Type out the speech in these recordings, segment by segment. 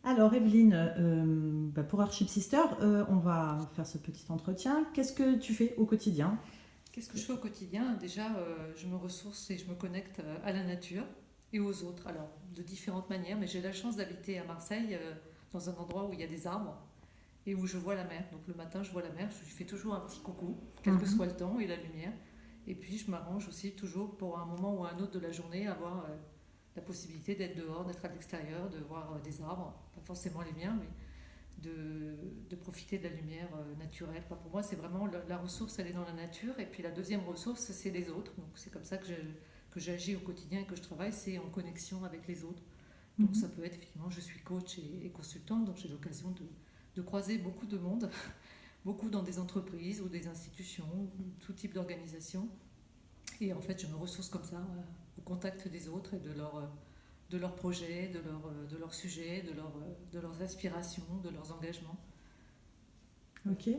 Alors Evelyne, pour Archip Sister, on va faire ce petit entretien. Qu'est-ce que tu fais au quotidien? Qu'est-ce que je fais au quotidien? Déjà, je me ressource et je me connecte à la nature et aux autres. Alors, de différentes manières, mais j'ai la chance d'habiter à Marseille, dans un endroit où il y a des arbres et où je vois la mer. Donc le matin, je vois la mer, je fais toujours un petit coucou, quel que soit Mhm. le temps et la lumière. Et puis, je m'arrange aussi toujours pour un moment ou un autre de la journée avoir la possibilité d'être dehors, d'être à l'extérieur, de voir des arbres, pas forcément les miens, mais de profiter de la lumière naturelle. Enfin, pour moi, c'est vraiment la ressource, elle est dans la nature. Et puis la deuxième ressource, c'est les autres. Donc c'est comme ça que j'agis au quotidien et que je travaille, c'est en connexion avec les autres. Donc ça Mhm. peut être effectivement, je suis coach et consultante, donc j'ai l'occasion de croiser beaucoup de monde, beaucoup dans des entreprises ou des institutions, ou tout type d'organisation. Et en fait, je me ressource comme ça au contact des autres et de leurs projets, de leurs sujets, de leurs aspirations, de leurs engagements. Voilà, Ok,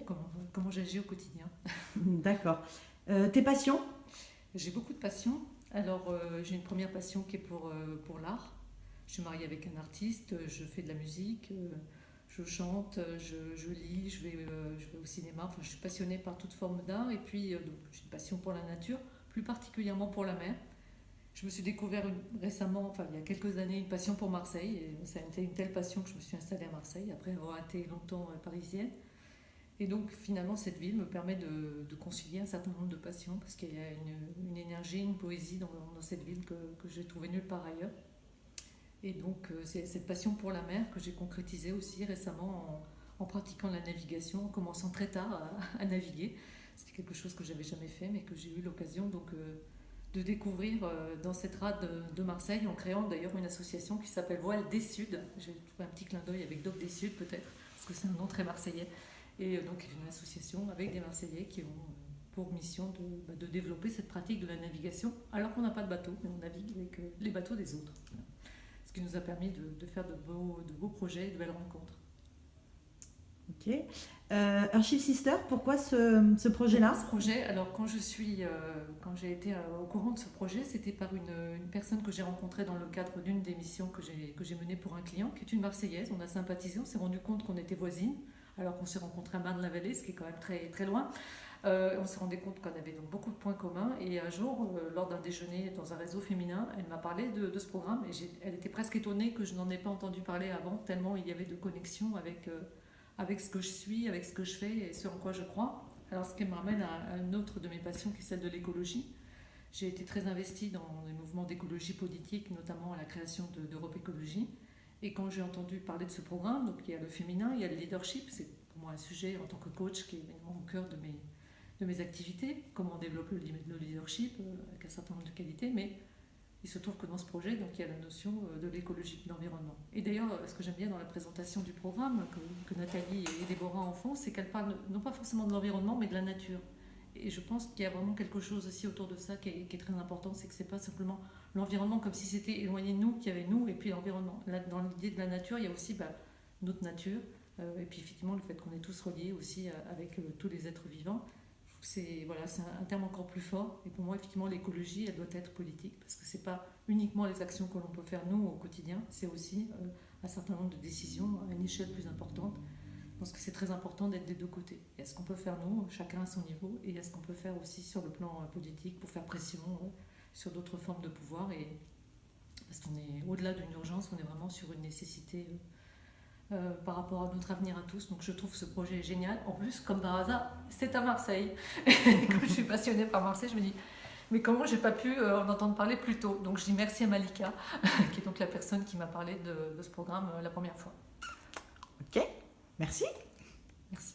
comment j'agis au quotidien. d'accord. Tes passions? J'ai beaucoup de passions. Alors, j'ai une première passion qui est pour l'art. Je suis mariée avec un artiste, je fais de la musique, je chante, je lis, je vais au cinéma. Enfin, je suis passionnée par toute forme d'art. Et puis, donc, j'ai une passion pour la nature, plus particulièrement pour la mer. Je me suis découvert récemment, enfin il y a quelques années, une passion pour Marseille. Et ça a été une telle passion que je me suis installée à Marseille après avoir été longtemps parisienne. Et donc finalement, cette ville me permet de concilier un certain nombre de passions parce qu'il y a une énergie, une poésie dans cette ville que j'ai trouvée nulle part ailleurs. Et donc c'est cette passion pour la mer que j'ai concrétisée aussi récemment en pratiquant la navigation, en commençant très tard à naviguer. C'était quelque chose que j'avais jamais fait, mais que j'ai eu l'occasion de découvrir dans cette rade de Marseille en créant d'ailleurs une association qui s'appelle Voile des Suds. J'ai trouvé un petit clin d'œil avec Doc des Suds peut-être, parce que c'est un nom très marseillais. Et donc une association avec des Marseillais qui ont pour mission de développer cette pratique de la navigation, alors qu'on n'a pas de bateau, mais on navigue avec les bateaux des autres. Voilà. Ce qui nous a permis de faire de beaux projets et de belles rencontres. Ok. Archip Sister, pourquoi ce Pourquoi projet-là? ce projet? Alors quand j'ai été au courant de ce projet, c'était par une personne que j'ai rencontrée dans le cadre d'une des missions que j'ai menées pour un client, qui est une Marseillaise. On a sympathisé, on s'est rendu compte qu'on était voisines, alors qu'on s'est rencontrés à Marne-la-Vallée, ce qui est quand même très, très loin. On s'est rendu compte qu'on avait donc beaucoup de points communs. Et un jour, lors d'un déjeuner dans un réseau féminin, elle m'a parlé de ce programme. Et elle était presque étonnée que je n'en ai pas entendu parler avant, tellement il y avait de connexions avec ce que je suis, avec ce que je fais et ce en quoi je crois. Alors, ce qui me ramène à une autre de mes passions qui est celle de l'écologie. J'ai été très investie dans les mouvements d'écologie politique, notamment à la création d'Europe Écologie. Et quand j'ai entendu parler de ce programme, donc il y a le féminin, il y a le leadership, c'est pour moi un sujet en tant que coach qui est évidemment au cœur de mes activités, comment développer le leadership avec un certain nombre de qualités, mais il se trouve que dans ce projet, donc, il y a la notion de l'écologie, de l'environnement. Et d'ailleurs, ce que j'aime bien dans la présentation du programme, que Nathalie et Déborah en font, c'est qu'elles parlent non pas forcément de l'environnement, mais de la nature. Et je pense qu'il y a vraiment quelque chose aussi autour de ça qui est très important, c'est que c'est pas simplement l'environnement comme si c'était éloigné de nous, qu'il y avait nous et puis l'environnement. Là, dans l'idée de la nature, il y a aussi notre nature, et puis effectivement le fait qu'on est tous reliés aussi avec tous les êtres vivants. C'est voilà, c'est un terme encore plus fort. Et pour moi, effectivement, l'écologie, elle doit être politique parce que c'est pas uniquement les actions que l'on peut faire nous au quotidien, c'est aussi un certain nombre de décisions à une échelle plus importante. Je pense que c'est très important d'être des deux côtés. Et est-ce qu'on peut faire nous, chacun à son niveau, et est-ce qu'on peut faire aussi sur le plan politique pour faire pression sur d'autres formes de pouvoir et parce qu'on est au-delà d'une urgence, on est vraiment sur une nécessité par rapport à notre avenir à tous. Donc je trouve ce projet génial. En plus, comme par hasard, c'est à Marseille. Comme je suis passionnée par Marseille, je me dis, mais comment j'ai pas pu en entendre parler plus tôt? Donc je dis merci à Malika, qui est donc la personne qui m'a parlé de ce programme la première fois. Ok, merci. Merci.